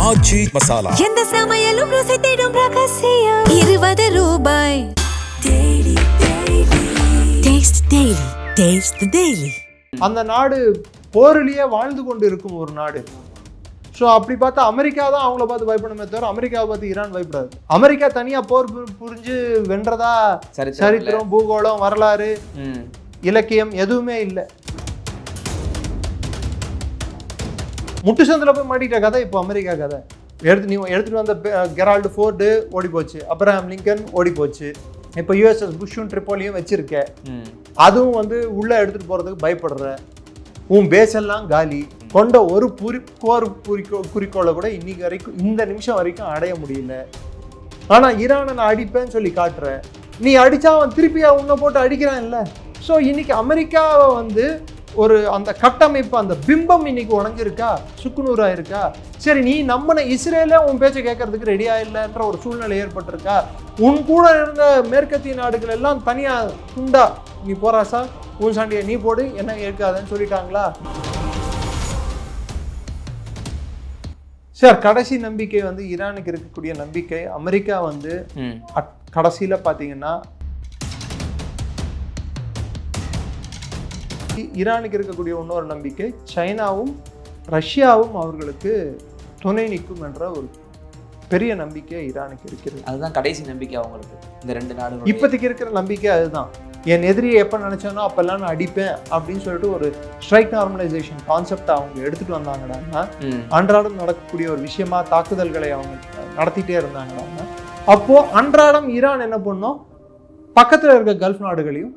ஆச்சி மசாலா. எந்த சமையலும் ருசி தேடும் ரகசியம். 20 ரூபாய். அந்த நாடு போரிலேயே வாழ்ந்து கொண்டு இருக்கும் ஒரு நாடு. ஸோ அப்படி பார்த்தா அமெரிக்கா தான் அவங்கள பார்த்து பயப்படணுமே தவிர அமெரிக்காவை பார்த்து ஈரான் பயப்படாது. அமெரிக்கா தனியாக போர் புரிஞ்சு வென்றதா சரித்திரம், பூகோளம், வரலாறு, இலக்கியம் எதுவுமே இல்லை. முட்டு சந்தில் போய் மாட்டிக்கிட்ட கதை இப்போ அமெரிக்கா கதை. எடுத்துட்டு வந்த கெரால்டு ஃபோர்டு ஓடி போச்சு, அப்ரஹாம் லிங்கன் ஓடி போச்சு, இப்போ யூஎஸ்எஸ் புஷ்ஷும் ட்ரிப்போலியும் வச்சிருக்க, அதுவும் வந்து உள்ள எடுத்துட்டு போறதுக்கு பயப்படுற, உன் பேஸ் எல்லாம் காலி, கொண்ட ஒரு குறிக்கோளை கூட இன்னைக்கு வரைக்கும் இந்த நிமிஷம் வரைக்கும் அடைய முடியல. ஆனா ஈரானை நான் அடிப்பேன்னு சொல்லி காட்டுற, நீ அடிச்சா அவன் திருப்பியா உன்னை போட்டு அடிக்கிறான் இல்லை. ஸோ இன்னைக்கு அமெரிக்காவை வந்து ஒரு அந்த கட்டமைப்பு, அந்த பிம்பம் இன்னைக்கு உடஞ்சிருக்கா, சுக்குநூறா இருக்கா. சரி, நீ நம்பின இஸ்ரேல உன் பேச்சை கேட்கறதுக்கு ரெடியா இல்லைன்ற ஒரு சூழ்நிலை ஏற்பட்டிருக்கா. உன் கூட இருந்த மேற்கத்திய நாடுகள் எல்லாம் தனியா துண்டா நீ போறாசா, உன் சண்டையை நீ போடு, என்ன கேட்காதன்னு சொல்லிட்டாங்களா. சார், கடைசி நம்பிக்கை வந்து ஈரானுக்கு இருக்கக்கூடிய நம்பிக்கை. அமெரிக்கா வந்து கடைசியில பாத்தீங்கன்னா ஈரானுக்கு இருக்கக்கூடிய இன்னொரு நம்பிக்கை, சைனாவும் ரஷ்யாவும் அவர்களுக்கு துணை நிற்கும் என்ற ஒரு பெரிய நம்பிக்கை ஈரானுக்கு இருக்கிறது. அதுதான் கடைசி நம்பிக்கை அவங்களுக்கு. இந்த 2 நாடுகள் இப்போதைக்கு இருக்கிற நம்பிக்கை அதுதான். என் எதிரியை எப்போ நினைச்சானோ அப்பெல்லாம் நான் அடிப்பேன் அப்படின்னு சொல்லிட்டு ஒரு ஸ்ட்ரைக் நார்மலைசேஷன் கான்செப்ட் அவங்க எடுத்துட்டு வந்தாங்கன்னா, அன்றாடம் நடக்கக்கூடிய ஒரு விஷயமா தாக்குதல்களை அவங்க நடத்திட்டே இருந்தாங்கன்னா, அப்போ அன்றாடம் ஈரான் என்ன பண்ணும், பக்கத்துல இருக்க கல்ஃப் நாடுகளையும்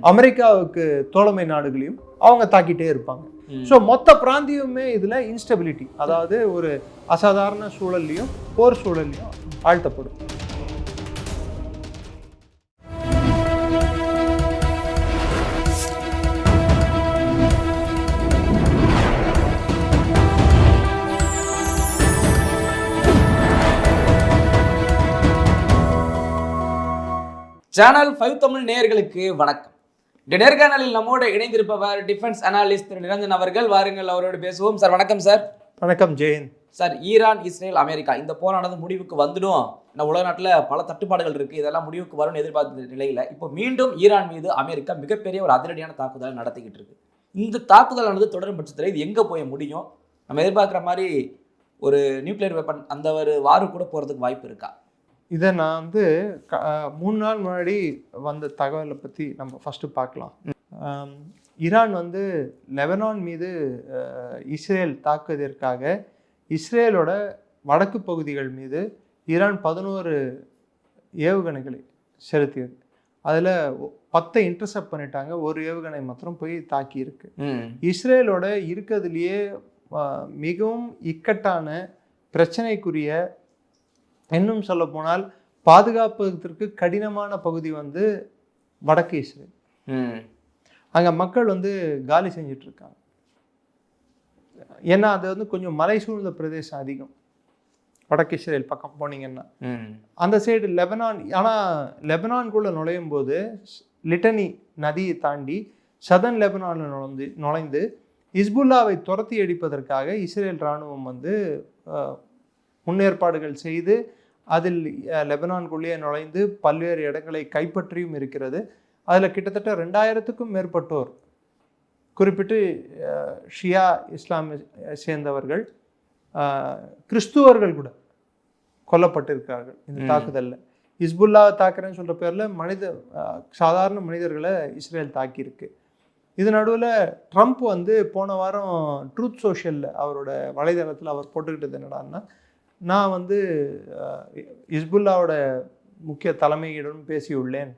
அமெரிக்காவுக்கு தோழமை நாடுகளையும் அவங்க தாக்கிட்டே இருப்பாங்க. ஸோ மொத்த பிராந்தியமே இதுல இன்ஸ்டபிலிட்டி, அதாவது ஒரு அசாதாரண சூழல்லையும் போர் சூழல்லையும் ஆழ்த்தப்படும். சேனல் 5 தமிழ் நேயர்களுக்கு வணக்கம். இந்த நேர்காணலில் நம்மோடு இணைந்திருப்பவர் டிஃபென்ஸ் அனாலிஸ்ட் திரு நிரஞ்சன் அவர்கள். வாருங்கள், அவரோடு பேசுவோம். சார் வணக்கம். சார் வணக்கம். Jayan. Sir, Iran, Israel, America இந்த போரானது முடிவுக்கு வந்துடும், உலக நாட்டில் பல தட்டுப்பாடுகள் இருக்கு, இதெல்லாம் முடிவுக்கு வரும்னு எதிர்பார்த்த நிலையில இப்போ மீண்டும் ஈரான் மீது அமெரிக்கா மிகப்பெரிய ஒரு அதிரடியான தாக்குதல் நடத்திக்கிட்டு இருக்கு. இந்த தாக்குதலானது தொடரும் பட்சத்தில் இது எங்கே போய் முடியும்? நம்ம எதிர்பார்க்குற மாதிரி ஒரு நியூக்ளியர் வெப்பன் அந்த ஒரு வாரு கூட போகிறதுக்கு வாய்ப்பு இருக்கா? இதை நான் வந்து 3 நாள் முன்னாடி வந்த தகவலை பற்றி நம்ம ஃபஸ்ட்டு பார்க்கலாம். ஈரான் வந்து லெபனான் மீது இஸ்ரேல் தாக்குவதற்காக இஸ்ரேலோட வடக்கு பகுதிகள் மீது ஈரான் 11 ஏவுகணைகளை செலுத்தியது. அதில் 10 இன்டர்செப்ட் பண்ணிட்டாங்க, ஒரு ஏவுகணை மாத்திரம் போய் தாக்கி இருக்கு. இஸ்ரேலோட இருக்கிறதுலையே மிகவும் இக்கட்டான பிரச்சனைக்குரிய, இன்னும் சொல்ல போனால் பாதுகாப்பதற்கு கடினமான பகுதி வந்து வடக்கு இஸ்ரேல். அங்கே மக்கள் வந்து காலி செஞ்சிட்டு இருக்காங்க. ஏன்னா அது வந்து கொஞ்சம் மலை சூழ்ந்த பிரதேசம் அதிகம். வடக்கு இஸ்ரேல் பக்கம் போனீங்கன்னா அந்த சைடு லெபனான். ஆனால் லெபனான்குள்ளே நுழையும் போது லிட்டனி நதியை தாண்டி சதன் லெபனானில் நுழைந்து ஹிஸ்புல்லாவை துரத்தி அடிப்பதற்காக இஸ்ரேல் இராணுவம் வந்து முன்னேற்பாடுகள் செய்து அதில் லெபனான்குள்ளேயே நுழைந்து பல்வேறு இடங்களை கைப்பற்றியும் இருக்கிறது. அதில் கிட்டத்தட்ட 2000க்கும் மேற்பட்டோர், குறிப்பிட்டு ஷியா இஸ்லாமை சேர்ந்தவர்கள், கிறிஸ்துவர்கள் கூட கொல்லப்பட்டிருக்கிறார்கள் இந்த தாக்குதலில். ஹிஸ்புல்லாவை தாக்குறேன்னு சொல்கிற பேரில் சாதாரண மனிதர்களை இஸ்ரேல் தாக்கியிருக்கு. இது நடுவில் ட்ரம்ப் வந்து போன வாரம் ட்ரூத் சோஷியலில் அவரோட வலைதளத்தில் அவர் போட்டுக்கிட்டது என்னடான்னா, நான் வந்து ஹிஸ்புல்லாவோட முக்கிய தலைமையுடன் பேசியுள்ளேன்,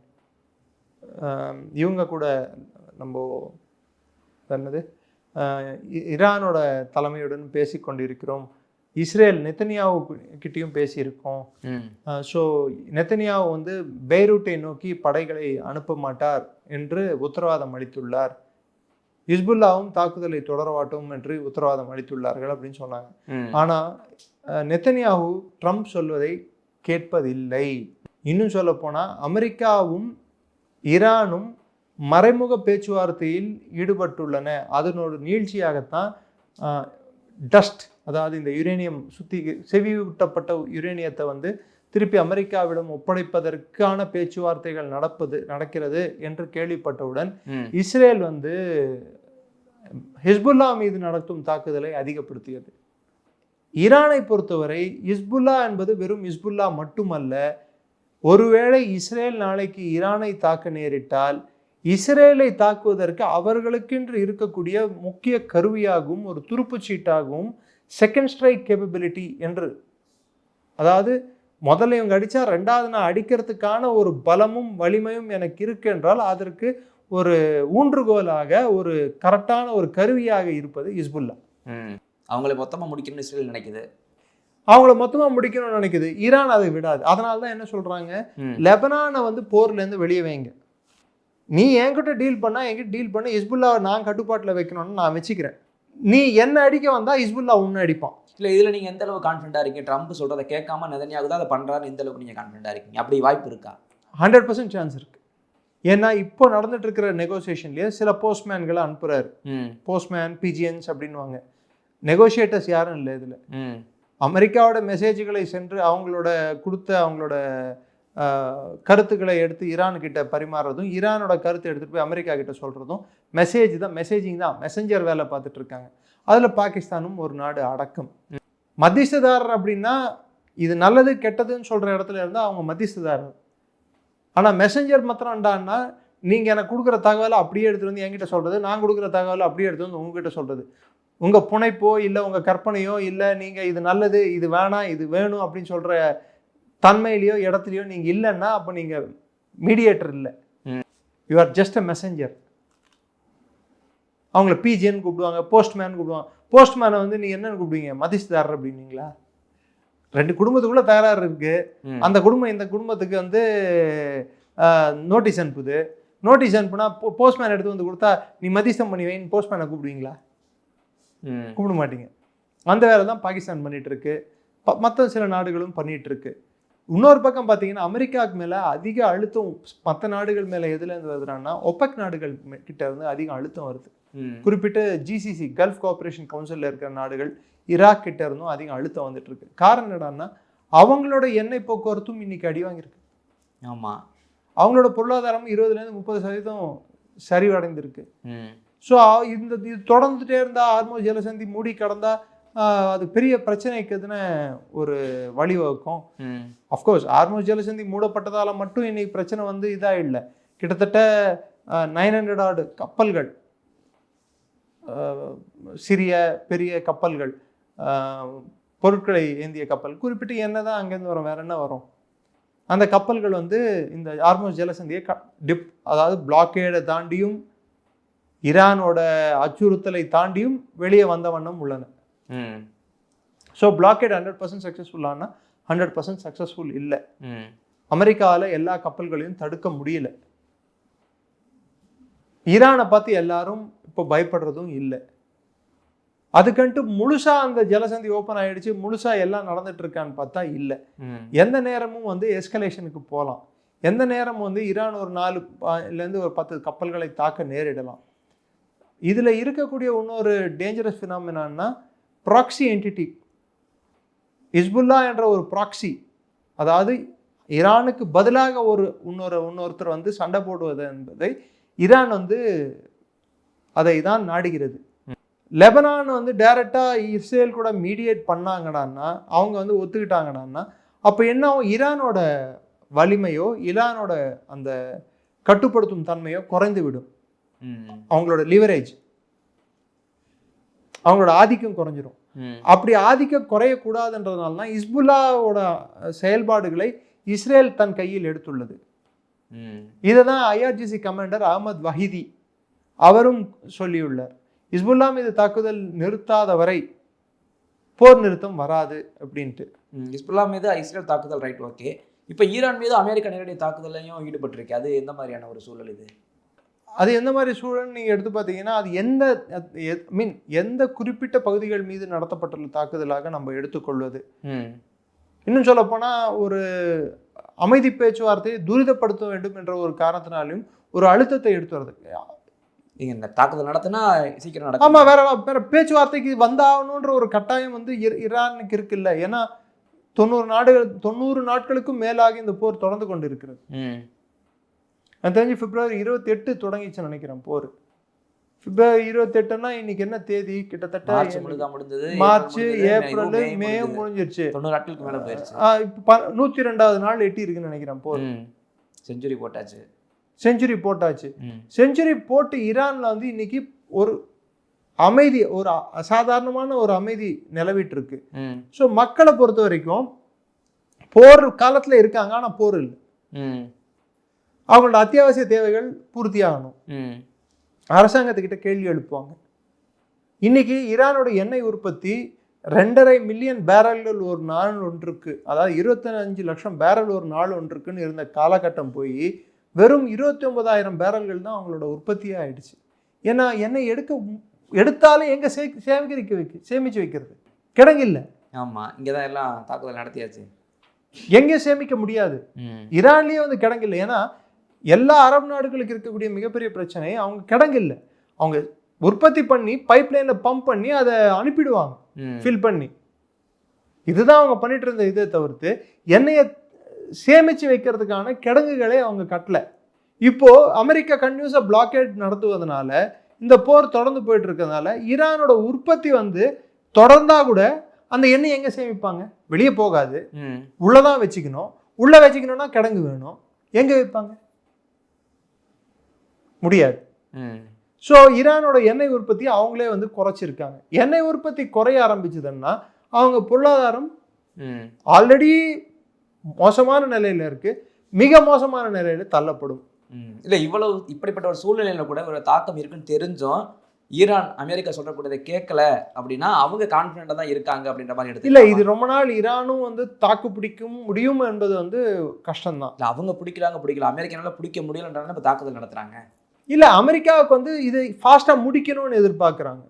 இவங்க கூட நம்ம என்னது ஈரானோட தலைமையுடன் பேசி கொண்டிருக்கிறோம், இஸ்ரேல் நெத்தனியாவு கிட்டேயும் பேசியிருக்கோம். ஸோ நெத்தனியாவு வந்து பெய்ரூட்டை நோக்கி படைகளை அனுப்ப மாட்டார் என்று உத்தரவாதம் அளித்துள்ளார், ஹிஸ்புல்லாவும் தாக்குதலை தொடரவாட்டும் என்று உத்தரவாதம் அளித்துள்ளார்கள் அப்படின்னு சொன்னாங்க. ஆனால் நெத்தனியாஹூ ட்ரம்ப் சொல்வதை கேட்பதில்லை. இன்னும் சொல்ல போனால் அமெரிக்காவும் ஈரானும் மறைமுக பேச்சுவார்த்தையில் ஈடுபட்டுள்ளன. அதனோட நீட்சியாகத்தான் டஸ்ட் அதாவது இந்த யுரேனியம் செவியூட்டப்பட்ட யுரேனியத்தை வந்து திருப்பி அமெரிக்காவிடம் ஒப்படைப்பதற்கான பேச்சுவார்த்தைகள் நடக்கிறது என்று கேள்விப்பட்டவுடன் இஸ்ரேல் வந்து ஹிஸ்புல்லா மீது நடத்தும் தாக்குதலை அதிகப்படுத்தியது. ஈரானை பொறுத்தவரை ஹிஸ்புல்லா என்பது வெறும் ஹிஸ்புல்லா மட்டுமல்ல, ஒருவேளை இஸ்ரேல் நாளைக்கு ஈரானை தாக்க நேரிட்டால் இஸ்ரேலை தாக்குவதற்கு அவர்களுக்கென்று இருக்கக்கூடிய முக்கிய கருவியாகவும் ஒரு துருப்புச்சீட்டாகவும் செகண்ட் ஸ்ட்ரைக் கேப்பபிலிட்டி என்று, அதாவது முதல்ல இவங்க அடித்தா ரெண்டாவது நான் அடிக்கிறதுக்கான ஒரு பலமும் வலிமையும் எனக்கு இருக்கு என்றால் அதற்கு ஒரு ஊன்றுகோலாக ஒரு கரெக்டான ஒரு கருவியாக இருப்பது ஹிஸ்புல்லா. அவங்களை மொத்தமாக முடிக்கணும்னு இஸ்ரேல் நினைக்குது. அவங்கள மொத்தமாக முடிக்கணும்னு நினைக்குது. ஈரான் அதை விடாது. அதனால தான் என்ன சொல்கிறாங்க, லெபனானை வந்து போர்லேருந்து வெளியே வைங்க, நீ என்கிட்ட டீல் பண்ணால் என்கிட்ட டீல் பண்ண, ஹிஸ்புல்லாவை நான் கட்டுப்பாட்டில் வைக்கணும்னு நான் வச்சுக்கிறேன், நீ என்ன அடிக்க வந்தால் ஹிஸ்புல்லா உன்னை அடிப்பான். இல்லை, இதில் நீங்கள் எந்த அளவுக்கு கான்ஃபிடண்டாக இருக்கீங்க? ட்ரம்ப் சொல்கிறத கேட்காம நெதன்யாகு தான் அதை பண்ணுறாரு, இந்த அளவுக்கு நீங்கள் கான்ஃபிடண்டாக இருக்கீங்க? அப்படி வாய்ப்பு இருக்கா? 100% சான்ஸ் இருக்குது. ஏன்னா இப்போ நடந்துட்டு இருக்கிற நெகோசியேஷன்லேயே சில போஸ்ட்மேன்களை அனுப்புகிறாரு. போஸ்ட்மேன் பிஜிஎன்ஸ் அப்படின்வாங்க. நெகோசியேட்டர்ஸ் யாரும் இல்லை இதில். அமெரிக்காவோட மெசேஜ்களை சென்று அவங்களோட கருத்துக்களை எடுத்து ஈரான்கிட்ட பரிமாறுறதும், ஈரானோட கருத்தை எடுத்துகிட்டு போய் அமெரிக்கா கிட்ட சொல்கிறதும் மெசேஜிங் தான், மெசஞ்சர் வேலை பார்த்துட்டு இருக்காங்க. அதில் பாகிஸ்தானும் ஒரு நாடு அடக்கம். மத்தியஸ்ததாரர் அப்படின்னா இது நல்லது கெட்டதுன்னு சொல்கிற இடத்துல இருந்தால் அவங்க மத்தியஸ்ததாரர். ஆனால் மெசஞ்சர் மாத்திரம்டான்னா நீங்கள் எனக்கு கொடுக்குற தகவலை அப்படியே எடுத்துகிட்டு வந்து என்கிட்ட சொல்கிறது, நான் கொடுக்குற தகவலை அப்படியே எடுத்து வந்து உங்ககிட்ட சொல்கிறது. உங்கள் புனைப்போ இல்லை உங்கள் கற்பனையோ இல்லை நீங்கள் இது நல்லது இது வேணாம் இது வேணும் அப்படின்னு சொல்கிற தன்மையிலையோ இடத்துலையோ நீங்கள் இல்லைன்னா அப்போ நீங்கள் மீடியேட்டர் இல்லை, you are just a messenger. அவங்கள பிஜின்னு கூப்பிடுவாங்க, போஸ்ட்மேன் கூப்பிடுவாங்க. போஸ்ட்மேனை வந்து நீங்கள் என்னென்னு கூப்பிடுவீங்க? மதிஸ்தாரர் அப்படின்னீங்களா? ரெண்டு குடும்பத்துக்குள்ளே தகராறு இருக்குது, அந்த குடும்பம் இந்த குடும்பத்துக்கு வந்து நோட்டீஸ் அனுப்புது. நோட்டீஸ் அனுப்புனா போஸ்ட்மேன் எடுத்து வந்து கொடுத்தா நீ மதிஸ்தம் பண்ணி வைன்னு போஸ்ட்மேனை கூப்பிடுவீங்களா? கூப்பிட மாட்டீங்க. அந்த வேலை தான் பாகிஸ்தான் பண்ணிகிட்டு இருக்கு, மற்ற சில நாடுகளும் பண்ணிகிட்டு இருக்கு. இன்னொரு பக்கம் பார்த்தீங்கன்னா அமெரிக்காவுக்கு மேலே அதிக அழுத்தம் மற்ற நாடுகள் மேலே எதுலேருந்து வருதுன்னா ஒபெக் நாடுகள் கிட்ட இருந்து அதிக அழுத்தம் வருது. குறிப்பிட்ட ஜிசிசி கல்ஃப் கோஆபரேஷன் கவுன்சிலில் இருக்கிற நாடுகள் ஈராக் கிட்ட இருந்தும் அதிகம் அழுத்தம் வந்துட்டு இருக்கு. காரணம் என்னடான்னா அவங்களோட எண்ணெய் போக்குவரத்தும் இன்னைக்கு அடி வாங்கியிருக்கு. ஆமாம், அவங்களோட பொருளாதாரம் 20-30% சரிவடைந்திருக்கு. ஸோ இது தொடர்ந்துட்டே இருந்தால் ஹார்மோஸ் ஜலசந்தி மூடி கடந்தா அது பெரிய பிரச்சனைக்கு எதுன ஒரு வழிவகுக்கும். அஃப்கோர்ஸ் ஹார்மோஸ் ஜலசந்தி மூடப்பட்டதால் மட்டும் இன்னைக்கு பிரச்சனை வந்து இதாக இல்லை. கிட்டத்தட்ட 900 கப்பல்கள், சிறிய பெரிய கப்பல்கள், பொருட்களை ஏந்திய கப்பல், குறிப்பிட்டு என்ன தான் அங்கேருந்து வரும், வேற என்ன வரும், அந்த கப்பல்கள் வந்து இந்த ஹார்மோஸ் ஜலசந்தியை அதாவது பிளாக்கேடை தாண்டியும் ஈரானோட அச்சுறுத்தலை தாண்டியும் வெளியே வந்த வண்ணம் உள்ளன. ஸோ பிளாக்கேட் 100% சக்ஸஸ்ஃபுல்லானா 100% சக்ஸஸ்ஃபுல் இல்லை. அமெரிக்காவில் எல்லா கப்பல்களையும் தடுக்க முடியல. ஈரானை பார்த்து எல்லாரும் இப்போ பயப்படுறதும் இல்லை. அதுக்கன்ட்டு முழுசா அந்த ஜலசந்தி ஓப்பன் ஆயிடுச்சு, முழுசா எல்லாம் நடந்துட்டு இருக்கான்னு பார்த்தா இல்லை. எந்த நேரமும் வந்து எஸ்கலேஷனுக்கு போகலாம். எந்த நேரம் வந்து ஈரான் ஒரு 4 ஒரு 10 கப்பல்களை தாக்க நேரிடலாம். இதில் இருக்கக்கூடிய இன்னொரு டேஞ்சரஸ் ஃபினாமினான்னா ப்ராக்சி என்டிட்டி. ஹிஸ்புல்லா என்ற ஒரு ப்ராக்சி, அதாவது ஈரானுக்கு பதிலாக இன்னொருத்தர் வந்து சண்டை போடுவது என்பதை ஈரான் வந்து அதை தான் நாடுகிறது. லெபனான் வந்து டைரெக்டாக இஸ்ரேல் கூட மீடியேட் பண்ணாங்கடான்னா, அவங்க வந்து ஒத்துக்கிட்டாங்கடான்னா, அப்போ என்ன ஆகும்? ஈரானோட வலிமையோ ஈரானோட அந்த கட்டுப்படுத்தும் தன்மையோ குறைந்து விடும். அவங்களோட லிவரேஜ், அவங்களோட ஆதிக்கம் குறைஞ்சிரும். அப்படி ஆதிக்கம் குறையக்கூடாதுன்றதுனால தான் ஹிஸ்புல்லாவோட செயல்பாடுகளை இஸ்ரேல் தன் கையில் எடுத்துள்ளது. இதை தான் IRGC கமாண்டர் அகமது வஹீதி அவரும் சொல்லியுள்ளார். ஹிஸ்புல்லா மீது தாக்குதல் நிறுத்தாத வரை போர் நிறுத்தம் வராது அப்படின்ட்டு. ஹிஸ்புல்லா மீது இஸ்ரேல் தாக்குதல் ரைட், ஓகே. இப்போ ஈரான் மீது அமெரிக்கா நேரடி தாக்குதலையும் ஈடுபட்டிருக்கு. அது எந்த மாதிரியான ஒரு சூழல் இது? அது எந்த மாதிரி சூழல் நீங்கள் எடுத்து பார்த்தீங்கன்னா அது எந்த குறிப்பிட்ட பகுதிகள் மீது நடத்தப்பட்டுள்ள தாக்குதலாக நம்ம எடுத்துக்கொள்வது. இன்னும் சொல்லப்போனால் ஒரு அமைதி பேச்சுவார்த்தையை துரிதப்படுத்த வேண்டும் என்ற ஒரு காரணத்தினாலும் ஒரு அழுத்தத்தை எடுத்து வருது. நீங்க இந்த தாக்குதல் நடத்தினா சீக்கிரம் நடக்கும். ஆமா, வேற பேச்சுவார்த்தைக்கு வந்தாகணுன்ற ஒரு கட்டாயம் வந்து ஈரானுக்கு இருக்குல்ல. ஏன்னா 90 நாட்களுக்கும் மேலாக இந்த போர் தொடர்ந்து கொண்டு இருக்கிறது. எனக்கு தெரிஞ்சு பிப்ரவரி 28 தொடங்கிச்சுன்னு நினைக்கிறேன் போர். பிப்ரவரி 28ன்னா இன்னைக்கு என்ன தேதி? கிட்டத்தட்ட மார்ச், ஏப்ரல், மே முடிஞ்சிருச்சு. 90 நாட்களுக்கு மேல போயிருச்சு. இப்போ 102வது நாள் எட்டி இருக்குன்னு நினைக்கிறேன் போர். செஞ்சுரி போட்டாச்சு. செஞ்சுரி போட்டு ஈரான்ல வந்து இன்னைக்கு ஒரு அமைதி, ஒரு அசாதாரணமான ஒரு அமைதி நிலவிட்டு இருக்கு. ஸோ மக்களை பொறுத்த வரைக்கும் போர் காலத்துல இருக்காங்க, ஆனா போர் இல்லை. அவங்களோட அத்தியாவசிய தேவைகள் பூர்த்தியாகணும். அரசாங்கத்துக்கிட்ட கேள்வி எழுப்புவாங்க. இன்னைக்கு ஈரானோட எண்ணெய் உற்பத்தி 2.5 மில்லியன் பேரல்கள் ஒரு நாள் ஒன்றுக்கு, அதாவது 25 லட்சம் பேரல் ஒரு நாள் ஒன்றுக்குன்னு இருந்த காலகட்டம் போய் வெறும் 29,000 பேரல்கள் தான் அவங்களோட உற்பத்தியே ஆயிடுச்சு. ஏன்னா எண்ணெய் எடுத்தாலும் எங்க சேமிச்சு வைக்கிறது? கிடங்கு இல்லை. ஆமா, இங்கதான் எல்லாம் தாக்குதல் நடத்தியாச்சு. எங்கே சேமிக்க முடியாது. ஈரான்லயே வந்து கிடங்கு இல்லை. ஏன்னா எல்லா அரபு நாடுகளுக்கு இருக்கக்கூடிய மிகப்பெரிய பிரச்சனை அவங்க கிடங்கு இல்லை. அவங்க உற்பத்தி பண்ணி பைப்லைன்ல பம்ப் பண்ணி அதை அனுப்பிடுவாங்க ஃபில் பண்ணி. இதுதான் அவங்க பண்ணிட்டு இருந்த இதை தவிர்த்து எண்ணெயை சேமிச்சு வைக்கிறதுக்கான கிடங்குகளே அவங்க கட்டல. இப்போ அமெரிக்கா கன்டினியூஸா பிளாக்கேட் நடத்துவதனால, இந்த போர் தொடர்ந்து போயிட்டு இருக்கிறதுனால ஈரானோட உற்பத்தி வந்து தொடர்ந்தா கூட அந்த எண்ணெய் எங்க சேமிப்பாங்க? வெளியே போகாது, உள்ளதான் வச்சுக்கணும். உள்ள வச்சுக்கணும்னா கிடங்கு வேணும். எங்க வைப்பாங்க? முடியாது. ஸோ ஈரானோட எண்ணெய் உற்பத்தி அவங்களே வந்து குறைச்சிருக்காங்க. எண்ணெய் உற்பத்தி குறைய ஆரம்பிச்சதுன்னா அவங்க பொருளாதாரம் ஆல்ரெடி மோசமான நிலையில இருக்கு, மிக மோசமான நிலையில தள்ளப்படும். இல்லை, இவ்வளவு இப்படிப்பட்ட ஒரு சூழ்நிலையில கூட ஒரு தாக்கம் இருக்குன்னு தெரிஞ்சும் ஈரான் அமெரிக்கா சொல்றக்கூடியதை கேட்கல அப்படின்னா அவங்க கான்ஃபிடென்ட்டா தான் இருக்காங்க அப்படின்ற மாதிரி எடுத்து. இல்லை, இது ரொம்ப நாள் ஈரானும் வந்து தாக்கு பிடிக்கும் முடியும் என்பது வந்து கஷ்டம்தான். இல்லை, அவங்க பிடிக்கல, அமெரிக்கானால பிடிக்க முடியலன்றாங்க இப்போ தாக்குதல் நடத்துறாங்க. இல்லை, அமெரிக்காவுக்கு வந்து இது ஃபாஸ்டா முடிக்கணும்னு எதிர்பார்க்குறாங்க.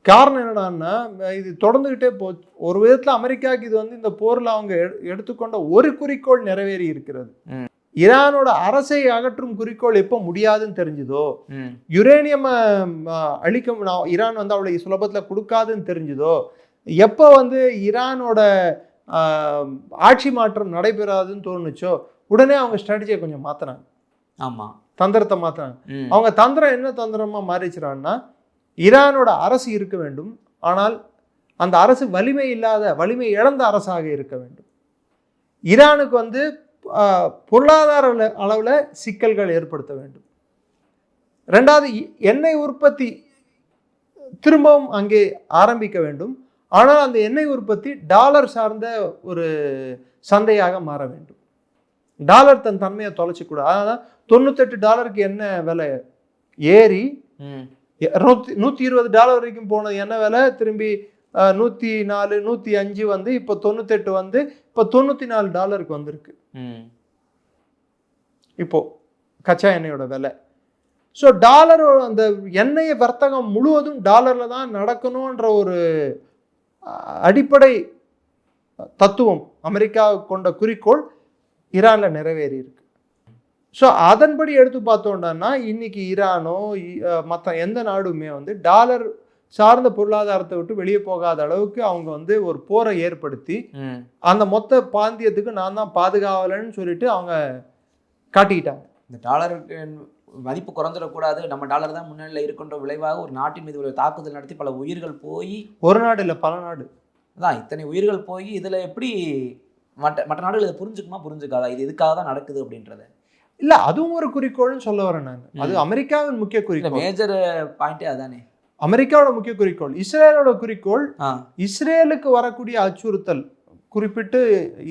காரணம் என்னடான்னா, இது தொடர்ந்துகிட்டே போச்சு. ஒரு விதத்துல அமெரிக்காவுக்கு இது வந்து இந்த போர்ல அவங்க எடுத்துக்கொண்ட ஒரு குறிக்கோள் நிறைவேறி இருக்கிறது. ஈரானோட அரசை அகற்றும் குறிக்கோள் எப்போ முடியாதுன்னு தெரிஞ்சுதோ, யுரேனியம் அழிக்க ஈரான் வந்து அவளை சுலபத்துல கொடுக்காதுன்னு தெரிஞ்சுதோ, எப்போ வந்து ஈரானோட ஆட்சி மாற்றம் நடைபெறாதுன்னு தோணுச்சோ, உடனே அவங்க ஸ்ட்ராட்டஜியை கொஞ்சம் மாத்தினாங்க. ஆமா, தந்திரத்தை மாத்தினாங்க. அவங்க தந்திரம் என்ன தந்திரமா மாறிச்சுறான்னா, ஈரானோட அரசு இருக்க வேண்டும், ஆனால் அந்த அரசு வலிமை இழந்த அரசாக இருக்க வேண்டும். ஈரானுக்கு வந்து பொருளாதார அளவில் சிக்கல்கள் ஏற்படுத்த வேண்டும். ரெண்டாவது, எண்ணெய் உற்பத்தி திரும்பவும் அங்கே ஆரம்பிக்க வேண்டும், ஆனால் அந்த எண்ணெய் உற்பத்தி டாலர் சார்ந்த ஒரு சந்தையாக மாற வேண்டும். டாலர் தன் தன்மையை தொலைச்சிக்கூடாது. அதான் $98 என்ன விலை ஏறி $120 வரைக்கும் போனது என்ன விலை, திரும்பி 104 105 வந்து இப்போ 98 வந்து இப்போ $94 வந்திருக்கு இப்போ கச்சா எண்ணெயோட விலை. ஸோ டாலர், அந்த எண்ணெய் வர்த்தகம் முழுவதும் டாலர்ல தான் நடக்கணும்ன்ற ஒரு அடிப்படை தத்துவம் அமெரிக்கா கொண்ட குறிக்கோள் ஈரான்ல நிறைவேறி இருக்கு. ஸோ அதன்படி எடுத்து பார்த்தோம்னா இன்னைக்கு ஈரானோ மற்ற எந்த நாடுமே வந்து டாலர் சார்ந்த பொருளாதாரத்தை விட்டு வெளியே போகாத அளவுக்கு அவங்க வந்து ஒரு போரை ஏற்படுத்தி அந்த மொத்த பாந்தியத்துக்கு நான் தான் பாதுகாவலன்னு சொல்லிட்டு அவங்க காட்டிக்கிட்டாங்க. இந்த டாலருக்கு மதிப்பு குறைஞ்சிடக்கூடாது, நம்ம டாலர் தான் முன்னிலையில் இருக்கின்ற விளைவாக ஒரு நாட்டின் மீது ஒரு தாக்குதல் நடத்தி பல உயிர்கள் போய், ஒரு நாடு இல்லை பல நாடு அதான் இத்தனை உயிர்கள் போய் இதில் எப்படி மற்ற நாடுகள் இதை புரிஞ்சுக்காதா இது இதுக்காக தான் நடக்குது அப்படின்றத? இல்லை, அதுவும் ஒரு குறிக்கோள்னு சொல்ல வரேன் நான். அது அமெரிக்காவின் முக்கிய குறிக்கோள், மேஜர் பாயிண்டே அதானே. அமெரிக்காவோட முக்கிய குறிக்கோள். இஸ்ரேலோட குறிக்கோள் இஸ்ரேலுக்கு வரக்கூடிய அச்சுறுத்தல், குறிப்பிட்டு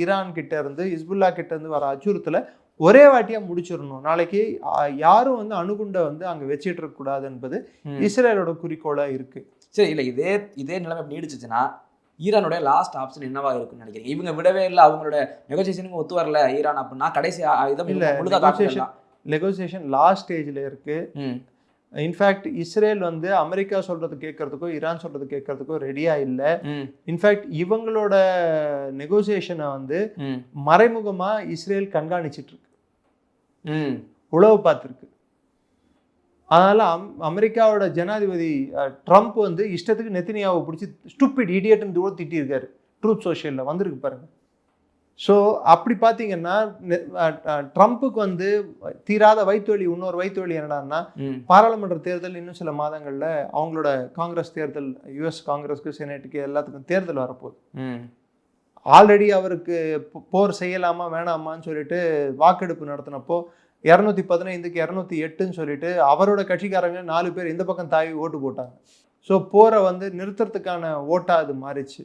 ஈரான் கிட்ட இருந்து ஹிஸ்புல்லா கிட்ட இருந்து வர அச்சுறுத்தலை ஒரே வாட்டியா முடிச்சிடணும். நாளைக்கு யாரும் வந்து அணுகுண்டை வந்து அங்க வச்சிட்டு இருக்க கூடாது என்பது இஸ்ரேலோட குறிக்கோளா இருக்கு. சரி, இல்லை இதே நிலைமை நீடிச்சுச்சுன்னா ஈரானுடைய லாஸ்ட் ஆப்ஷன் என்னவா இருக்குன்னு நினைக்கிறீங்க? இவங்க விடவே இல்லை, அவங்களோட நெகோசியேஷனுக்கு ஒத்து வரல ஈரான் அப்படின்னா கடைசி நெகோசியேஷன் லாஸ்ட் ஸ்டேஜ்ல இருக்கு. இன்ஃபேக்ட் இஸ்ரேல் வந்து அமெரிக்கா சொல்றது கேட்கறதுக்கோ ஈரான் சொல்றது கேட்கறதுக்கோ ரெடியா இல்லை. இன்ஃபேக்ட் இவங்களோட நெகோசியேஷனை வந்து மறைமுகமா இஸ்ரேல் கண்காணிச்சிட்டு இருக்கு, உளவு பார்த்துருக்கு. அதனால அமெரிக்காவோட ஜனாதிபதி ட்ரம்ப் வந்து இஷ்டத்துக்கு நெத்தனியாவை பிடிச்சி ஸ்டூபிட் இடியட்னு கூட திட்டியிருக்காரு. ட்ரூத் சோஷியலில் வந்திருக்கு பாருங்க. ஸோ அப்படி பார்த்தீங்கன்னா ட்ரம்ப்புக்கு வந்து தீராத வயிற்றுவலி. இன்னொரு வயிற்றுவலி என்னடான்னா, பாராளுமன்ற தேர்தல் இன்னும் சில மாதங்களில் அவங்களோட காங்கிரஸ் தேர்தல், யுஎஸ் காங்கிரஸ்க்கு செனட்டுக்கு எல்லாத்துக்கும் தேர்தல் வரப்போகுது. ஆல்ரெடி அவருக்கு போர் செய்யலாமா வேணாமான்னு சொல்லிட்டு வாக்கெடுப்பு நடத்தினப்போ 215க்கு 208ன்னு சொல்லிட்டு அவரோட கட்சிக்காரங்க 4 பேர் இந்த பக்கம் தாவி ஓட்டு போட்டாங்க. ஸோ போரை வந்து நிறுத்துறதுக்கான ஓட்டாக அது மாறிச்சு.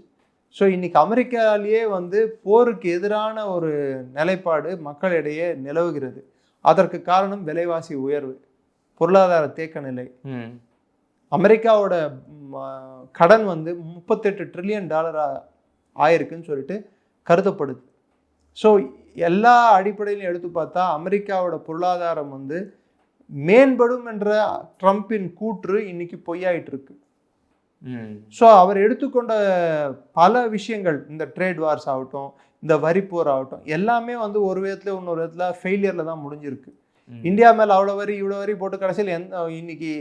ஸோ இன்னைக்கு அமெரிக்காலேயே வந்து போருக்கு எதிரான ஒரு நிலைப்பாடு மக்களிடையே நிலவுகிறது. அதற்கு காரணம் விலைவாசி உயர்வு, பொருளாதார தேக்க நிலை. அமெரிக்காவோட கடன் வந்து $38 ட்ரில்லியன் ஆயிருக்குன்னு சொல்லிட்டு கருதப்படுது. ஸோ எல்லா அடிப்படையிலும் எடுத்து பார்த்தா அமெரிக்காவோட பொருளாதாரம் வந்து மேம்படும் என்ற ட்ரம்பின் கூற்று இன்னைக்கு பொய்யாயிட்டு இருக்கு. ஸோ அவர் எடுத்துக்கொண்ட பல விஷயங்கள், இந்த ட்ரேட் வார்ஸ் ஆகட்டும், இந்த வரிப்போர் ஆகட்டும், எல்லாமே வந்து ஒரு விதத்துல இன்னொரு விதத்துல ஃபெயிலியர்ல தான் முடிஞ்சிருக்கு. இந்தியா மேல அவ்வளோ வரி இவ்வளோ வரி போட்டு கடைசியில் இன்னைக்கு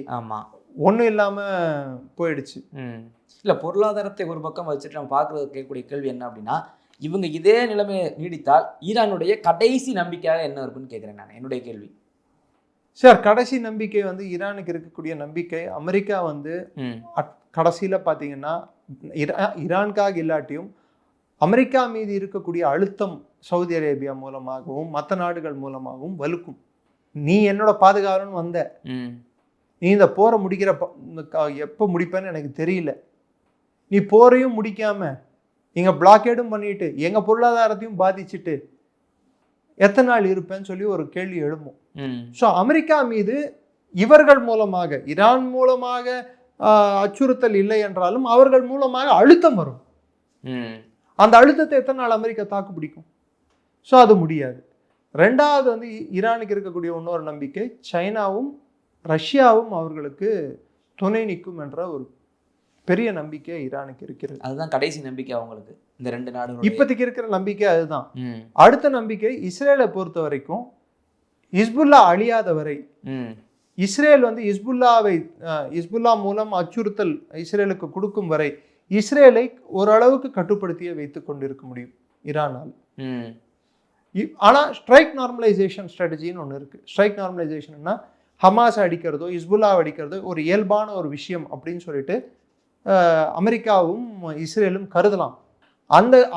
ஒன்றும் இல்லாம போயிடுச்சு. இல்லை, பொருளாதாரத்தை ஒரு பக்கம் வச்சுட்டு நம்ம பார்க்கறது கேட்கக்கூடிய கேள்வி என்ன அப்படின்னா, இவங்க இதே நிலைமையை நீடித்தால் ஈரானுடைய கடைசி நம்பிக்கையாக என்ன இருக்குன்னு கேட்குறேன் நான். என்னுடைய கேள்வி சார், கடைசி நம்பிக்கை வந்து ஈரானுக்கு இருக்கக்கூடிய நம்பிக்கை, அமெரிக்கா வந்து கடைசியில் பார்த்தீங்கன்னா ஈரானுக்காக இல்லாட்டியும் அமெரிக்கா மீது இருக்கக்கூடிய அழுத்தம் சவுதி அரேபியா மூலமாகவும் மற்ற நாடுகள் மூலமாகவும் வலுக்கும். நீ என்னோட பாதுகாவலன்னு வந்த, நீ இந்த போரை முடிக்கிற எப்போ முடிப்பேன்னு எனக்கு தெரியல. நீ போரையும் முடிக்காம எங்கள் பிளாக்கேடும் பண்ணிட்டு எங்கள் பொருளாதாரத்தையும் பாதிச்சுட்டு எத்தனை நாள் இருப்பேன்னு சொல்லி ஒரு கேள்வி எழும்பும். ஸோ அமெரிக்கா மீது இவர்கள் மூலமாக, ஈரான் மூலமாக அச்சுறுத்தல் இல்லை என்றாலும் அவர்கள் மூலமாக அழுத்தம் வரும். அந்த அழுத்தத்தை எத்தனை நாள் அமெரிக்கா தாக்கு பிடிக்கும்? ஸோ அது முடியாது. ரெண்டாவது வந்து ஈரானுக்கு இருக்கக்கூடிய இன்னொரு நம்பிக்கை, சைனாவும் ரஷ்யாவும் அவர்களுக்கு துணை நிற்கும் என்ற ஒரு பெரிய நம்பிக்கை ஈரானுக்கு இருக்கிறது. அதுதான் கடைசி நம்பிக்கை அவங்களுக்கு. இந்த 2 நாடுகள் இப்போதைக்கு இருக்கிற நம்பிக்கை அதுதான். அடுத்த நம்பிக்கை, இஸ்ரேலை பொறுத்த வரைக்கும் ஹிஸ்புல்லா அழியாத வரை, இஸ்ரேல் வந்து ஹிஸ்புல்லா மூலம் அச்சுறுத்தல் இஸ்ரேலுக்கு கொடுக்கும் வரை இஸ்ரேலை ஓரளவுக்கு கட்டுப்படுத்தியே வைத்துக் கொண்டிருக்க முடியும் ஈரானால். ஆனால் ஸ்ட்ரைக் நார்மலைசேஷன் ஸ்ட்ராட்டஜின்னு ஒன்று இருக்கு. ஸ்ட்ரைக் நார்மலைசேஷன்னா ஹமாஸ் அடிக்கிறதோ ஹிஸ்புல்லாவை அடிக்கிறதோ ஒரு இயல்பான ஒரு விஷயம் அப்படின்னு சொல்லிட்டு அமெரிக்காவும் இஸ்ரேலும் கருதலாம்.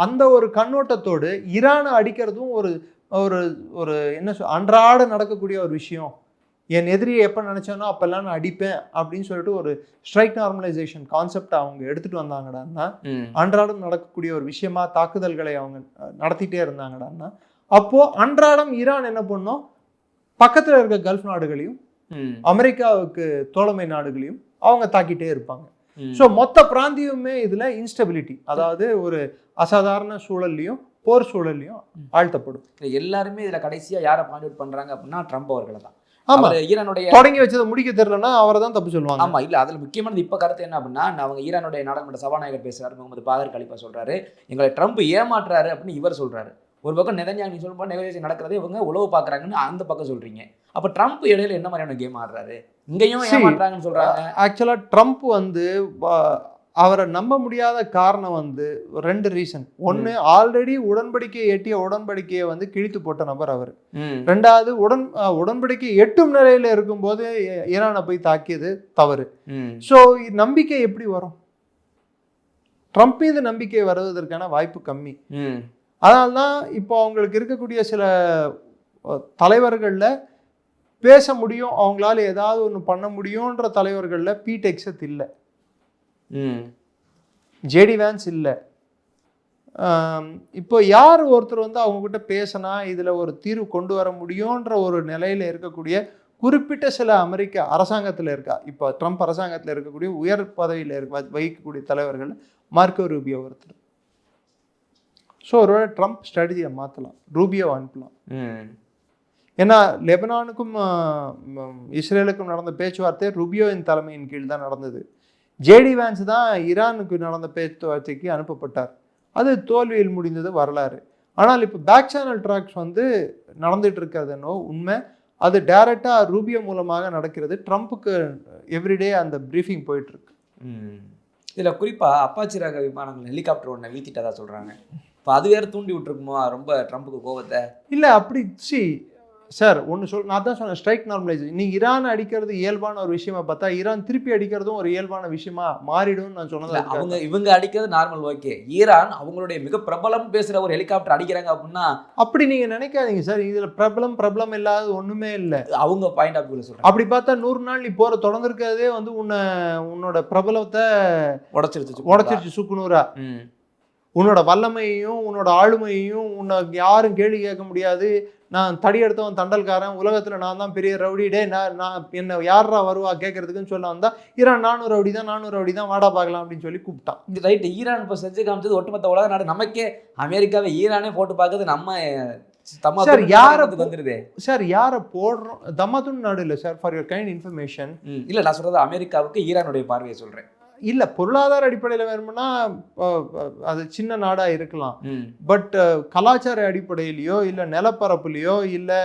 அந்த ஒரு கண்ணோட்டத்தோடு ஈரானை அடிக்கிறதும் ஒரு ஒரு ஒரு என்ன அன்றாட நடக்கக்கூடிய ஒரு விஷயம். என் எதிரியை எப்போ நினைச்சானோ அப்பெல்லாம் நான் அடிப்பேன் அப்படின்னு சொல்லிட்டு ஒரு ஸ்ட்ரைக் நார்மலைசேஷன் கான்செப்ட் அவங்க எடுத்துட்டு வந்தாங்கடான்னா, அன்றாடம் நடக்கக்கூடிய ஒரு விஷயமா தாக்குதல்களை அவங்க நடத்திட்டே இருந்தாங்கடான்னா, அப்போ அன்றாடம் ஈரான் என்ன பண்ணும், பக்கத்துல இருக்க கல்ஃப் நாடுகளையும் அமெரிக்காவுக்கு தோழமை நாடுகளையும் அவங்க தாக்கிட்டே இருப்பாங்க. ஸோ மொத்த பிராந்தியமே இதுல இன்ஸ்டபிலிட்டி, அதாவது ஒரு அசாதாரண சூழல்லையும் போர் சூழல்லையும் ஆழ்த்தப்படும். எல்லாருமே இதுல கடைசியா யாரை பாயிண்ட் அவுட் பண்றாங்க அப்படின்னா ட்ரம்ப் அவர்களை தான். ஆமா, ஈரானுடைய தொடங்கி வச்சதை முடிக்க தெரியலன்னா அவரை தான் தப்பு சொல்லுவாங்க. ஆமா, இல்ல அதுல முக்கியமானது இப்ப கருத்து என்ன அப்படின்னா, அவங்க ஈரானுடைய நாடாளுமன்ற சபாநாயகர் பேசுறாரு, முகமது பாகர் கலிஃபா சொல்றாரு, எங்களை ட்ரம்ப் ஏமாற்றுறாரு அப்படின்னு இவர் சொல்றாரு. ஒரு பக்கம் நெதன்யாஹு நீ சொல்லும்போது நெகோசியேஷன் நடக்கிறதே இவங்க உளவு பாக்குறாங்கன்னு அந்த பக்கம் சொல்றீங்க. அப்ப ட்ரம்ப் இடையில என்ன மாதிரியான கேம் ஆடுறாரு? இங்கேயும் ஏமாற்றுறாங்கன்னு சொல்றாங்க. ஆக்சுவலா ட்ரம்ப் வந்து அவரை நம்ப முடியாத காரணம் வந்து 2 ரீசன். ஒன்று, ஆல்ரெடி உடன்படிக்கையை எட்டிய உடன்படிக்கையை வந்து கிழித்து போட்ட நபர் அவர். ரெண்டாவது, உடன்படிக்கை எட்டும் நிலையில இருக்கும்போது ஈரானை போய் தாக்கியது தவறு. ஸோ நம்பிக்கை எப்படி வரும்? ட்ரம்ப் மீது நம்பிக்கை வருவதற்கான வாய்ப்பு கம்மி. அதனால்தான் இப்போ அவங்களுக்கு இருக்கக்கூடிய சில தலைவர்களில் பேச முடியும், அவங்களால ஏதாவது ஒன்று பண்ண முடியும்ன்ற தலைவர்களில் பீட் ஹெக்ஸத் இல்லை, ஜேடி வேன்ஸ் இல்லை. இப்போ யார் ஒருத்தர் வந்து அவங்ககிட்ட பேசினா இதில் ஒரு தீர்வு கொண்டு வர முடியுன்ற ஒரு நிலையில் இருக்கக்கூடிய குறிப்பிட்ட சில அமெரிக்க அரசாங்கத்தில் இருக்கா, இப்போ ட்ரம்ப் அரசாங்கத்தில் இருக்கக்கூடிய உயர் பதவியில் வகிக்கக்கூடிய தலைவர்கள் மார்க்கோ ரூபியோ ஒருத்தர். ஸோ ஒருவேளை ட்ரம்ப் ஸ்ட்ராட்டஜியை மாற்றலாம், ரூபியோ அனுப்பலாம். ஏன்னா லெபனானுக்கும் இஸ்ரேலுக்கும் நடந்த பேச்சுவார்த்தை ரூபியோவின் தலைமையின் கீழ் தான் நடந்தது. ஜேடி வேன்ஸ் தான் ஈரானுக்கு நடந்த பேச்சுவார்த்தைக்கு அனுப்பப்பட்டார். அது தோல்வியில் முடிந்தது வரலாறு. ஆனால் இப்போ பேக் சேனல் ட்ராக்ஸ் வந்து நடந்துட்டு இருக்கிறது என்னோ உண்மை. அது டைரெக்டாக ரூபியோ மூலமாக நடக்கிறது. ட்ரம்ப்புக்கு எவ்ரிடே அந்த ப்ரீஃபிங் போயிட்டுருக்கு. இதில் குறிப்பாக அப்பாச்சி ரக விமானங்கள் ஹெலிகாப்டர் ஒன்று வீழ்த்திட்டதா சொல்கிறாங்க. இப்போ அது வேறு தூண்டி விட்டுருக்குமோ ரொம்ப ட்ரம்ப்புக்கு கோபத்தை? இல்லை அப்படி சார் ஒன்று நான் தான் சொன்னேன், ஸ்ட்ரைக் நார்மலைசேஷன். நீ ஈரான் அடிக்கிறது இயல்பான ஒரு விஷயமா பார்த்தா ஈரான் திருப்பி அடிக்கிறதும் ஒரு இயல்பான விஷயமா மாறிடும். நான் சொன்னது இவங்க அடிக்கிறது நார்மல், ஓகே. ஈரான் அவங்களுடைய மிக பிரபலம் பேசுகிற ஒரு ஹெலிகாப்டர் அடிக்கிறாங்க அப்படின்னா அப்படி நீங்கள் நினைக்காதீங்க சார். இதில் பிரபலம் இல்லாத ஒன்றுமே இல்லை. அவங்க பாயிண்ட் ஆஃப் வியூவில் சொல்கிறேன். அப்படி பார்த்தா 100 நாள் நீ போகிற தொடர்ந்துருக்கிறதே வந்து உன்னோட பிரபலத்தை உடச்சிருச்சு சுக்குநூறா. உன்னோட வல்லமையையும் உன்னோட ஆளுமையையும் உன்னை யாரும் கேள்வி கேட்க முடியாது. நான் தடி எடுத்தவன் தண்டல்காரன், உலகத்தில் நான் தான் பெரிய ரவுடி, டே நான் என்ன யாரா வருவா கேட்கறதுக்குன்னு சொல்ல வந்தா ஈரான் 400 ரவுடி தான் வாடா பார்க்கலாம் அப்படின்னு சொல்லி கூப்பிட்டான். இது ரைட்டு. ஈரான் இப்போ செஞ்சு காமிச்சது ஒட்டுமொத்த உலக நாடு நமக்கே அமெரிக்காவை ஈரானே போட்டு பார்க்குறது நம்ம சார் யாரை போடுறோம். தமாத்துன் நாடு இல்லை sir, for your kind information. இல்லை நான் சொல்கிறது அமெரிக்காவுக்கு ஈரானுடைய பார்வையை சொல்கிறேன். இல்லை பொருளாதார அடிப்படையில் வேணும்னா அது சின்ன நாடாக இருக்கலாம். பட் கலாச்சார அடிப்படையிலையோ இல்லை நிலப்பரப்புலையோ இல்லை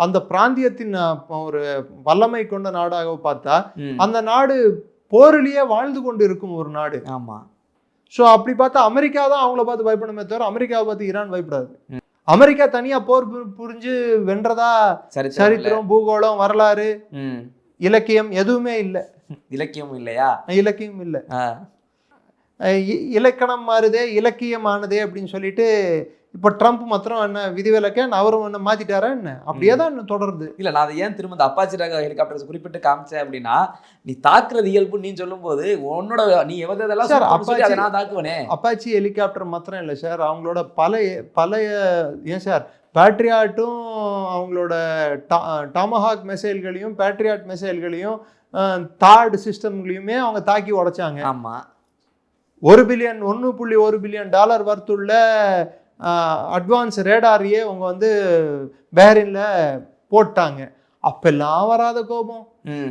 அந்த பிராந்தியத்தின் ஒரு வல்லமை கொண்ட நாடாக பார்த்தா அந்த நாடு போரிலேயே வாழ்ந்து கொண்டு இருக்கும் ஒரு நாடு. ஆமாம். ஸோ அப்படி பார்த்தா அமெரிக்கா தான் அவங்கள பார்த்து பயப்படணுமே தவிர அமெரிக்காவை பார்த்து ஈரான் பயப்படாது. அமெரிக்கா தனியாக போர் புரிஞ்சு வென்றதா சரித்திரம், பூகோளம், வரலாறு, இலக்கியம் எதுவுமே இல்லை. இலக்கியம் இல்லையா? இலக்கியம் இல்லை. இலக்கணம் மாறுதே இலக்கியமானதே அப்படின்னு சொல்லிட்டு இப்போ ட்ரம்ப் மாத்திரம் என்ன விதிவிலக்க அவரும் என்ன மாத்திட்டாரா என்ன? அப்படியே தான் என்ன தொடருது. இல்லை நான் அதை ஏன் திரும்ப இந்த அப்பாச்சி ரக ஹெலிகாப்டர்ஸ் குறிப்பிட்டு காமிச்சேன் அப்படின்னா, நீ தாக்குறது இயல்பு நீ சொல்லும் போது உன்னோட நீ எவ்வளவு சார் நான் தாக்குவனே. அப்பாச்சி ஹெலிகாப்டர் மாத்திரம் இல்லை சார், அவங்களோட பழைய ஏன் சார் பேட்ரியாட்டும் அவங்களோட டாமஹாக் மிசைல்களையும் பேட்ரியாட் மிசைல்களையும் தார்டு சிஸ்டம்களையுமே அவங்க தாக்கி உடைச்சாங்க. ஆமாம். $1.1 பில்லியன் வர்த்துள்ள அட்வான்ஸ் ரேடாரையே அவங்க வந்து பஹ்ரைன்ல போட்டாங்க. அப்பெல்லாம் வராத கோபம்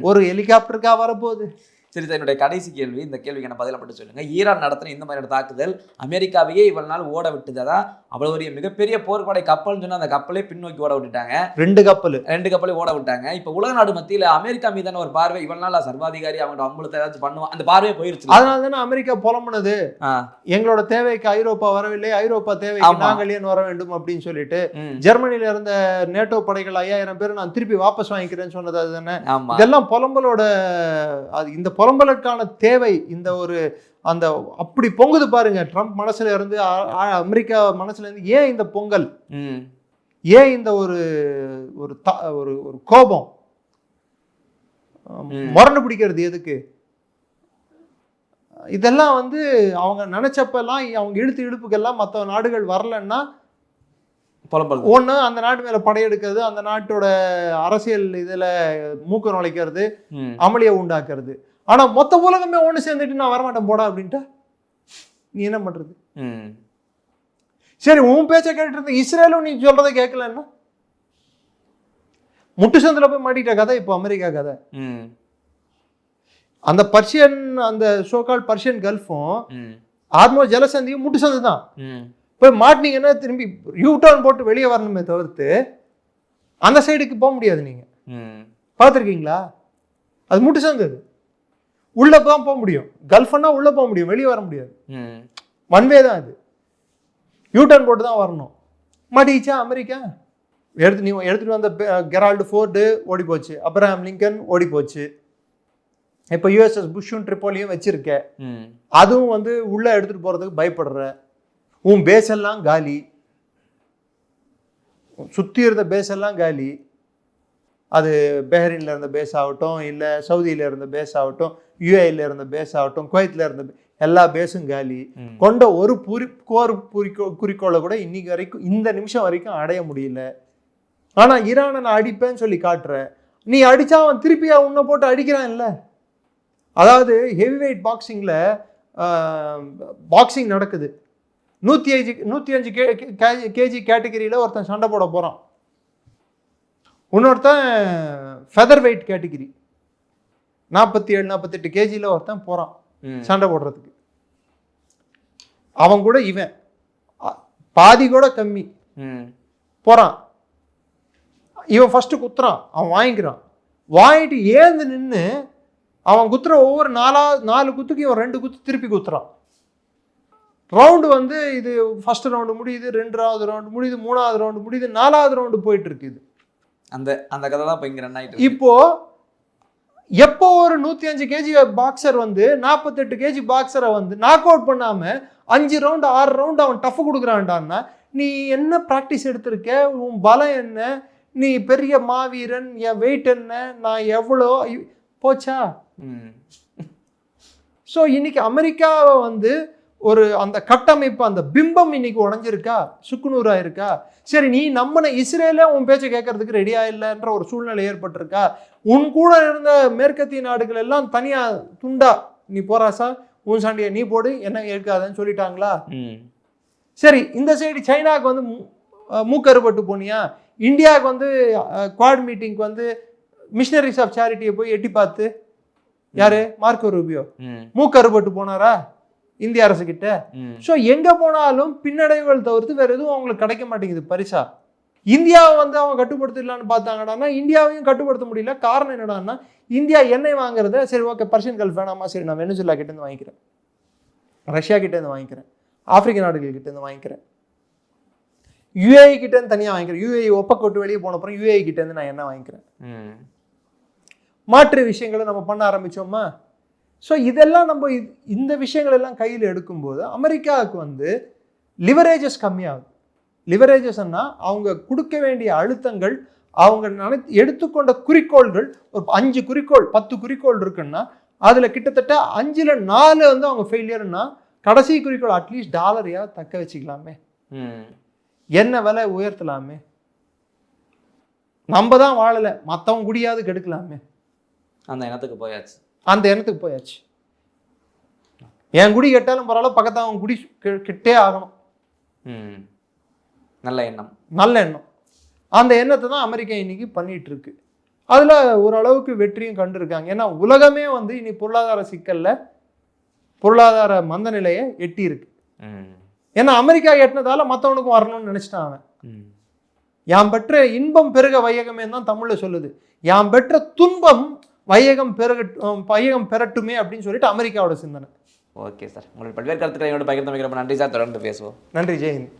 ஒரு ஹெலிகாப்டருக்கா வரப்போகுது. சரி சார், என்னுடைய கடைசி கேள்வி, இந்த கேள்விக்கு என்ன பதில மட்டும் சொல்லுங்க. ஈரான் நடத்தின இந்த மாதிரியான தாக்குதல் அமெரிக்காவையே இவ்வளவு நாள் ஓட விட்டுதா? அவ்வளவு ஒரு மிகப்பெரிய போர்ப்படை கப்பல்னு சொன்னா அந்த கப்பலே பின்னோக்கி ஓட விட்டுட்டாங்க. 2 கப்பலே ஓட விட்டாங்க. இப்ப உலக நாடு மத்தியில அமெரிக்கா மீதான ஒரு பார்வை, இவ்வளவு நாள் சர்வாதிகாரி அவங்க அம்பலத்தை ஏதாச்சும் பண்ணுவான், அந்த பார்வையே போயிருச்சு. அதனால தானே அமெரிக்கா புலம்புனது, எங்களோட தேவைக்கு ஐரோப்பா வரவில்லை, ஐரோப்பா தேவைக்கு நாங்கள் ஏன் வர வேண்டும் அப்படின்னு சொல்லிட்டு. ஜெர்மனியில இருந்த நேட்டோ படைகள் 5000 பேர் நான் திருப்பி வாபஸ் வாங்கிக்கிறேன்னு சொன்னது அதுதானே. இதெல்லாம் புலம்பலோட, இந்த புலம்பலுக்கான தேவை இந்த ஒரு அந்த அப்படி பொங்குது பாருங்க ட்ரம்ப் மனசுல இருந்து, அமெரிக்கா மனசுல இருந்து. ஏன் இந்த பொங்கல், ஏன் இந்த ஒரு ஒரு கோபம், முரண்டு பிடிக்கிறது எதுக்கு? இதெல்லாம் வந்து அவங்க நினைச்சப்பெல்லாம் அவங்க இழுப்புக்கெல்லாம் மற்ற நாடுகள் வரலன்னா ஒன்று அந்த நாட்டு மேல படையெடுக்கிறது, அந்த நாட்டோட அரசியல் இதுல மூக்க நுழைக்கிறது, அமளியை உண்டாக்குறது. ஆனா மொத்த உலகமே ஒண்ணு சேர்ந்துட்டு நான் வரமாட்டேன் போடா அப்படின்ட்டு நீ என்ன பண்றது? சரி உன் பேச்ச கேட்டு இஸ்ரேலும் நீ சொல்றதை கேட்கலன்னா முட்டு சந்தில போய் மாட்டிட்ட கதை இப்போ அமெரிக்கா கதை. அந்த அந்த சோகால் பர்ஷியன் கல்ஃபும் ஆத்மோ ஜலசந்தியும் முட்டு சந்து தான். போய் மாட்டினீங்கன்னா திரும்பி யூ டர்ன் போட்டு வெளியே வரணுமே தவிர்த்து அந்த சைடுக்கு போக முடியாது. நீங்க பார்த்துருக்கீங்களா? அது முட்டு சந்து, அது உள்ள தான் போக முடியும். கல்ஃப்னா உள்ள போக முடியும், வெளியே வர முடியாது. ஒன்வே தான் அது, யூ டர்ன் போட்டு தான் வரணும். மாட்டிச்சா அமெரிக்கா எடுத்துட்டு வந்த கெரால்டு ஃபோர்டு ஓடி போச்சு, அப்ரஹாம் லிங்கன் ஓடி போச்சு. இப்போ யுஎஸ்எஸ் புஷ்ஷும் ட்ரிப்போலியும் வச்சிருக்க, அதுவும் வந்து உள்ள எடுத்துட்டு போறதுக்கு பயப்படுற. உன் பேஸ் எல்லாம் காலி, சுற்றி இருந்த பேஸ் எல்லாம் காலி. அது பஹ்ரைன்ல இருந்த பேஸ் ஆகட்டும், இல்லை சவுதியில இருந்த பேஸ் ஆகட்டும், யுஏஇல இருந்த பேஸ் ஆகட்டும், குவைத்தில் இருந்த எல்லா பேஸும் காலி. கொண்ட ஒரு குறிக்கோளை கூட இன்னைக்கு வரைக்கும் இந்த நிமிஷம் வரைக்கும் அடைய முடியல. ஆனா ஈரானை நான் அடிப்பேன்னு சொல்லி காட்டுற, நீ அடிச்சா அவன் திருப்பியா உன்னை போட்டு அடிக்கிறான் இல்லை? அதாவது ஹெவி வெயிட் பாக்ஸிங் நடக்குது. 105 கேஜி கேட்டகரியில் ஒருத்தன் சண்டை போட போகிறான். இன்னொருத்தன் ஃபெதர் வெயிட் கேட்டகிரி 47-48 கேஜியில் ஒருத்தன் போகிறான் சண்டை போடுறதுக்கு. அவன் கூட இவன் பாதி கூட கம்மி போகிறான். இவன் ஃபஸ்ட்டு குத்துறான், அவன் வாங்கிக்கிறான். வாங்கிட்டு ஏந்து நின்று அவன் குத்துற ஒவ்வொரு 4 குத்துக்கு இவன் 2 குத்து திருப்பி குத்துறான். ரவுண்டு வந்து இது ஃபர்ஸ்ட் ரவுண்டு முடியுது, 2வது ரவுண்டு முடியுது, 3வது ரவுண்டு முடியுது, 4வது ரவுண்டு போயிட்டு இருக்கு. இது அந்த கதை தான் இப்போ இங்கே ரன் ஆகிட்டு. இப்போ எப்போ ஒரு 105 கேஜி பாக்ஸர் வந்து 48 கேஜி பாக்ஸரை வந்து நாக் அவுட் பண்ணாம 5 ரவுண்டு 6 ரவுண்டு அவன் டஃப் கொடுக்குறான்டான்னா, நீ என்ன ப்ராக்டிஸ் எடுத்திருக்க, உன் பலம் என்ன, நீ பெரிய மாவீரன், என் வெயிட் என்ன, நான் எவ்வளோ போச்சா? ஸோ இன்னைக்கு அமெரிக்காவை வந்து ஒரு அந்த கட்டமைப்பு, அந்த பிம்பம் இன்னைக்கு உடஞ்சிருக்கா, சுக்குநூறா இருக்கா? சரி, நீ நம்மனை இஸ்ரேல உன் பேச்சை கேட்கறதுக்கு ரெடியா இல்லைன்ற ஒரு சூழ்நிலை ஏற்பட்டிருக்கா? உன் கூட இருந்த மேற்கத்திய நாடுகள் எல்லாம் தனியா துண்டா நீ போறாசா, உன் சண்டையை நீ போடு, என்ன இருக்காதுன்னு சொல்லிட்டாங்களா? சரி, இந்த சைடு சைனாவுக்கு வந்து மூக்கறுபட்டு போனியா? இந்தியாவுக்கு வந்து குவாட் மீட்டிங்க்கு வந்து மிஷனரிஸ் ஆஃப் சேரிட்டியை போய் எட்டி பார்த்து யாரு மார்க்கோ ரூபியோ மூக்கறுபட்டு போனாரா இந்திய அரசு கிட்ட? ஸோ எங்க போனாலும் பின்னடைவுகள் தவிர்த்து வேற எதுவும் அவங்களுக்கு கிடைக்க மாட்டேங்குது பரிசா. இந்தியாவை வந்து அவங்க கட்டுப்படுத்திடலான்னு பார்த்தாங்கடான்னா இந்தியாவையும் கட்டுப்படுத்த முடியல. காரணம் என்னடான்னா, இந்தியா எண்ணெய் வாங்குறத சரி ஓகே பர்ஷியன் கல்ஃப் வேணாமா, சரி நான் வெனிசுலா கிட்டேருந்து வாங்கிக்கிறேன், ரஷ்யா கிட்டேருந்து வாங்கிக்கிறேன், ஆப்பிரிக்க நாடுகள் கிட்டேருந்து வாங்கிக்கிறேன், யுஏஇ கிட்டேருந்து தனியாக வாங்கிக்கிறேன், யுஏஇ ஒப்பக்கொட்டு வெளியே போன அப்புறம் யுஏஇ கிட்டேருந்து நான் எண்ணெய் வாங்கிக்கிறேன். மாற்று விஷயங்களை நம்ம பண்ண ஆரம்பித்தோமா? ஸோ இதெல்லாம் நம்ம இந்த விஷயங்கள் எல்லாம் கையில் எடுக்கும்போது அமெரிக்காவுக்கு வந்து லிவரேஜஸ் கம்மியாகுது. லிவரேஜஸ்ன்னா அவங்க கொடுக்க வேண்டிய அழுத்தங்கள், அவங்க எடுத்துக்கொண்ட குறிக்கோள்கள், ஒரு 5 குறிக்கோள் 10 குறிக்கோள் இருக்குன்னா அதில் கிட்டத்தட்ட 5ல் 4 வந்து அவங்க ஃபெயிலியர்னா, கடைசி குறிக்கோள் அட்லீஸ்ட் டாலரையா தக்க வச்சுக்கலாமே, என்ன விலை உயர்த்தலாமே, நம்ம தான் வாழலை மற்றவங்க குடியாவது கெடுக்கலாமே, அந்த எண்ணத்துக்கு போயாச்சு. என் குடி கெட்டாலும் பரவாயில்ல, பக்கத்து அவன் குடி கிட்டே ஆகணும். நல்ல எண்ணம். அந்த எண்ணத்தை தான் அமெரிக்கா இன்னைக்கு பண்ணிட்டு இருக்கு. அதுல ஓரளவுக்கு வெற்றியும் கண்டிருக்காங்க. ஏன்னா உலகமே வந்து இனி பொருளாதார சிக்கல்ல, பொருளாதார மந்த நிலையை எட்டி இருக்கு. ஏன்னா அமெரிக்கா எட்டினதால மற்றவனுக்கும் வரணும்னு நினைச்சிட்டான் அவன். யாம் பெற்ற இன்பம் பெருக வையகமே தான் தமிழ்ல சொல்லுது. யாம் பெற்ற துன்பம் வையகம் பெறட்டுமே அப்படின்னு சொல்லிட்டு அமெரிக்காவோட சிந்தனை. ஓகே சார், உங்களுடைய பல்வேறு கருத்துக்களை என்னோட பகிர்ந்து வைக்கிறப்ப நன்றி சார். தொடர்ந்து பேசுவோம். நன்றி, ஜெயஹிந்த்.